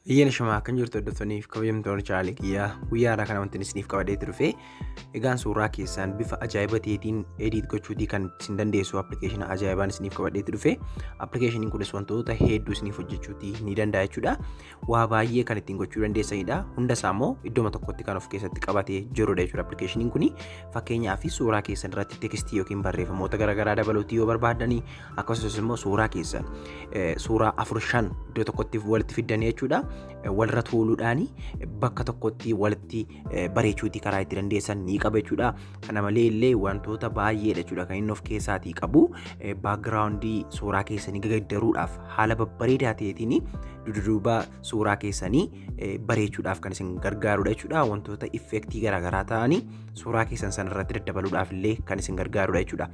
Iyyan shamaa kan jirtu hordoftooniif kabajamtoonni chaanalii kiyyaa guyyaadhaa kana wanti isiniif qabadhee dhufe egaan suuraa keessaan bifa ajaa'iba ta'eetiin edit gochuutii kan isin dandeessu appilikeeshina ajaa'ibaan isiniif qabadhee dhufe appilikeeshiniin kunis wantoota hedduu isiniif hojjechuutii ni danda'a jechuudha. Waa baay'ee kan ittiin gochuu dandeessanidha. Hundasaa immoo iddoo tokkotti kan of keessatti qabatee jirudha jechuudha. Appilikeeshiniin kun fakkeenyaaf suuraa keessan irratti tekstii yookiin barreeffamoota garaagaraa dabaluutii yoo barbaadanii akkasumas immoo suuraa keessan suuraa 4-5 iddoo tokkotti walitti fiddanii jechuudha. Walirra tuuluudhaan bakka tokkotti walitti bareechuutii karaa itti dandeessan ni qaba jechuudha. Kana malee illee wantoota baay'eedha jechuudha kan inni of keessaatii qabu. Baakgiraawundii suuraa keessanii gaggeeddaruudhaaf haala babbareedaa ta'eetiin duduuba suuraa keessanii bareechuudhaaf kan isin gargaarudha jechuudha. Wantoota effektii garaagaraa ta'anii suuraa keessan sanarratti daddabaluudhaaf illee kan isin gargaarudha jechuudha.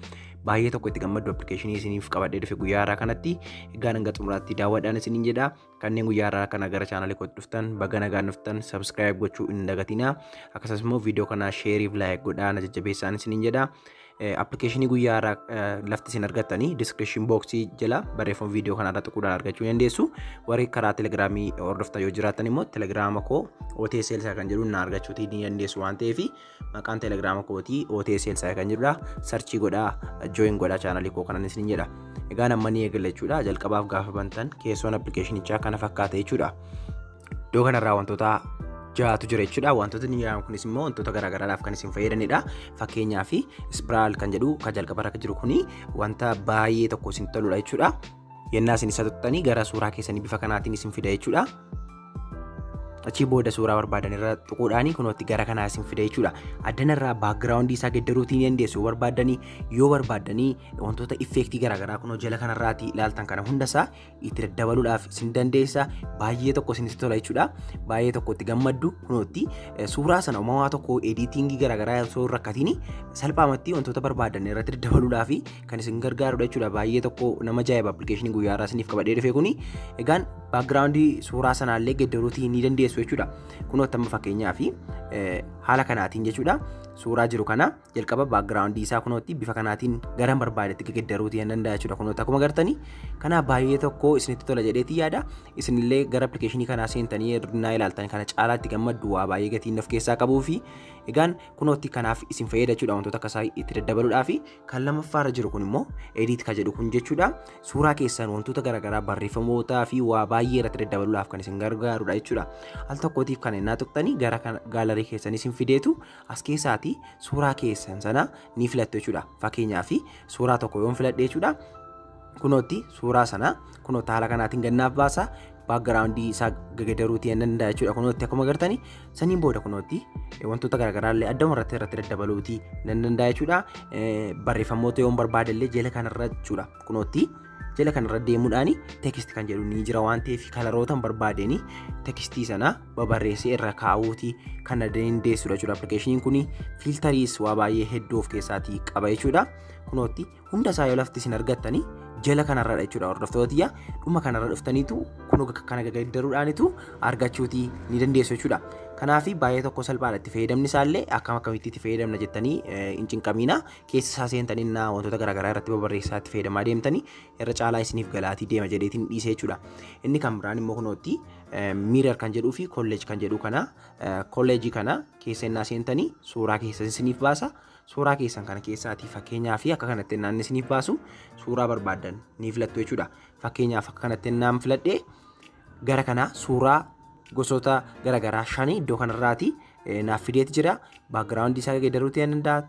Baay'ee tokko itti gammaddu appilikeeshinii isiniif qabadhee dhufe guyyaarraa kanatti egaan hanga xumuraatti daawwadhaan isiniin jedha. Kanneen guyyaarraa kana gara chaanalii kootti dhuftan baga nagaan dhuftan subscribe gochuu hin dagatinaa. Akkasumas immoo viidiyoo kana share fi like godhaan jajjabeessaan isiniin jedha. Appilikeeshinii guyyaarraa lafti isin argattanii description box jala barreeffama viidiyoo kanarra tuquudhaan argachuu dandeessu. Warri karaa telegiraamii hordoftan yoo jiraatan immoo telegiraama koo OTS Elsay kan jedhu na argachuu ni dandeessu waan ta'eef maqaan telegiraama kootii OTS Elsay kan jedhudha. Sarchii godhaa join godhaa chaanalii koo kanan isiniin jedha. Egaan amma ni eegalla jechuudha. Jalqabaaf gaafa bantan keessoon appilikeeshinichaa kana fakkaata jechuudha. Iddoo kanarraa wantoota jaatu jira jechuudha. Wantoota inni jedhamu kunis immoo wantoota garaagaraadhaaf kan isin fayyadanidha. Fakkeenyaaf Sprawl kan jedhu kan jalqabarra jiru kuni wanta baay'ee tokko isin toludha jechuudha. Yennaa isin isa tuttanii gara suuraa keessanii bifa kanaatiin isin fida jechuudha. Achi booda suuraa barbaadan irra tuquudhaan kunuutti gara kanaa isin fida jechuudha. Addanarraa baakgiraawundii isaa geddaruutii ni dandeessu yoo barbaadanii wantoota effektii garaagaraa kunoo jala kanarraati ilaaltan kana hundasaa itti daddabaluudhaaf isin dandeessa. Baay'ee tokko isinitti tola jechuudha. Baay'ee tokko itti gammaddu kunuutti suuraa sana uumamaa tokko editingii garaagaraa osoo rakkatiin salphaamatti wantoota barbaadan irratti daddabaluudhaaf kan isin gargaarudha jechuudha. Baay'ee tokko nama ajaa'iba appilikeeshinii guyyaarraa isiniif qabadhee dhufe kuni. Egaan baakgiraawundii suuraa sanaallee geddaruutii ni dandeessu jechuudha. Kunoota amma fakkeenyaaf haala kanaatiin jechuudha. Suuraa jiru kana jalqaba baakgiraawundii isaa kunootti bifa kanaatiin gara barbaadetti geddaruutii ni danda'a jechuudha. Kunoota akkuma agartanii kana baay'ee tokko isinitti tola jedheetii yaada. Isinillee gara appilikeeshinii kanaa seentanii yeroo ilaaltan kana caalaatti gammaddu waa baay'ee gatiin of keessaa qabuu fi egaan kunootti kanaaf isin fayyada jechuudha. Wantoota akkasaa itti daddabaluudhaaf kan lammaffaarra jiru kun immoo edit kan jedhu kun jechuudha. Suuraa keessan wantoota garaagaraa barreeffamootaa fi waa baay'ee irratti daddabaluudhaaf kan isin gargaarudha jechuudha. Al tokkootiif kan innaa tuqxanii gara gaalarii keessan isin fideetu as keessaati suuraa keessan sana ni filattu jechuudha. Fakkeenyaaf suuraa tokko yoon filadhe jechuudha. Kunootti suuraa sana kunoota haala kanaatiin gannaaf baasa. Baakgiraawundii isaa gaggeeddaruutii ni danda'a jechuudha. Kunootti akkuma agartanii saniin booda kunootti wantoota garaagaraa adduma irratti daddabaluutii ni danda'a jechuudha. Barreeffamoota yoon barbaadallee jala kanarra jechuudha. Kunootti jala kanarra deemuudhaan tekstii kan jedhu ni jira waan ta'eef kalaroota barbaadanii tekstii sana babarreessee irra kaa'uutii kan dandeessudha jechuudha. Appilikeeshiniin kun fiiltariis waa baay'ee hedduu of keessaatii qaba jechuudha. Kunootti hundasaa yoo lafti isin argattanii jala kanarra jechuudha. Hordoftootiyyaa dhuma kanarra dhuftaniitu kun kana gaggeeddaruudhaanitu argachuutii ni dandeessu jechuudha. Kanaaf baay'ee tokko salphaadha. Fayyadamni isaallee akkamitti itti fayyadamna jettanii hin cinqamiina. Keessa isaa seentanii wantoota garaagaraa irratti babarreessaa itti fayyadamaa deemtanii irra caalaa isiniif galaatii deema jedheetiin dhiisee jechuudha. Inni kan biraan immoo kunootti miirar kan jedhuu fi kolleejii kan jedhu kana kolleejii kana keessa innaa seentanii suuraa keessa isiniif baasa. Suuraa keessan kana keessaatii fakkeenyaaf akka kanatti innaan isiniif baasu suuraa barbaadan ni filattu jechuudha. Fakkeenyaaf akka kanatti innaan filadhee gara kana suuraa gosoota garaagaraa 5 iddoo kanarraati naaf fideeti jira. Baakgiraawundii isaa gaggeeddaruutii ni danda'a.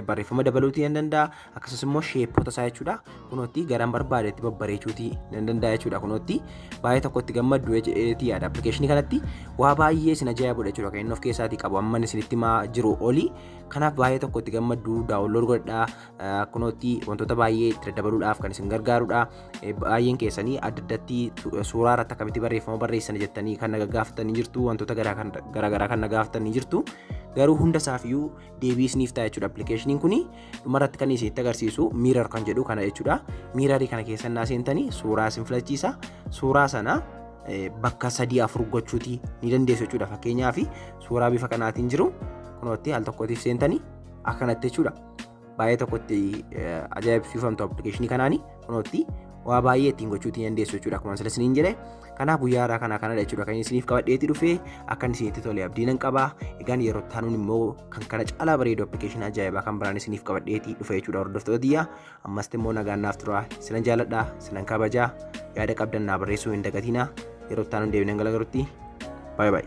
Barreeffama dabaluutii ni danda'a. Akkasumas immoo sheeppota isaa jechuudha. Kunootti garaan barbaadetti babbareechuutii ni danda'a jechuudha. Kunootti baay'ee tokkotti gammaddu jechuudha yaada. Appilikeeshinii kanatti waa baay'ee isin ajaa'ibudha jechuudha. Kan inni of keessaatii qabu amma isinitti himaa jiru oli. Kanaaf baay'ee tokkotti gammaddu daawunlood godhaa. Kunootti wantoota baay'ee itti daddabaluudhaaf kan isin gargaarudha. Baay'een keessanii adda addatti suuraa irratti akkamitti barreeffama barreessan jettanii kan na gaggaafatanii jirtu. Wantoota garaagaraa kan na gaafatanii jirtu. Garuu hundasaafiyyuu deebii isiniif ta'a jechuudha. Appilikeeshiniin kun dhumarratti kan isinitti agarsiisu miirar kan jedhu kana jechuudha. Miirarii kana keessa innaa seentanii suuraa isin filachiisa. Suuraa sana bakka 3-4 gochuutii ni dandeessu jechuudha. Fakkeenyaaf suuraa bifa kanaatiin jiru kunootti al tokkootiif seentanii akkanatti jechuudha. Baay'ee tokkotti ajaa'ibsiifamtu appilikeeshinii kanaanii kunootti waa baay'ee ittiin gochuutiin dandeessu jechuudha akkuma sila isiniin jedhe. Kanaaf guyyaa haaraa kanadha jechuudha kan isiniif qabadheetii dhufe akka isinitti tole abdiin qaba. Egaan yeroo taanuun immoo kan kana caalaa bareedu appilikeeshinii ajaa'ibaa kan biraan isiniif qabadheetii dhufe jechuudha hordoftoota kiyya. Ammas immoo nagaan naaf turaa, sinan jaalladha, sinan kabajaa, yaada qabdan naa barreessuu hin dagatinaa. Yeroo taanuun deebinee galagarutti. Bye bye.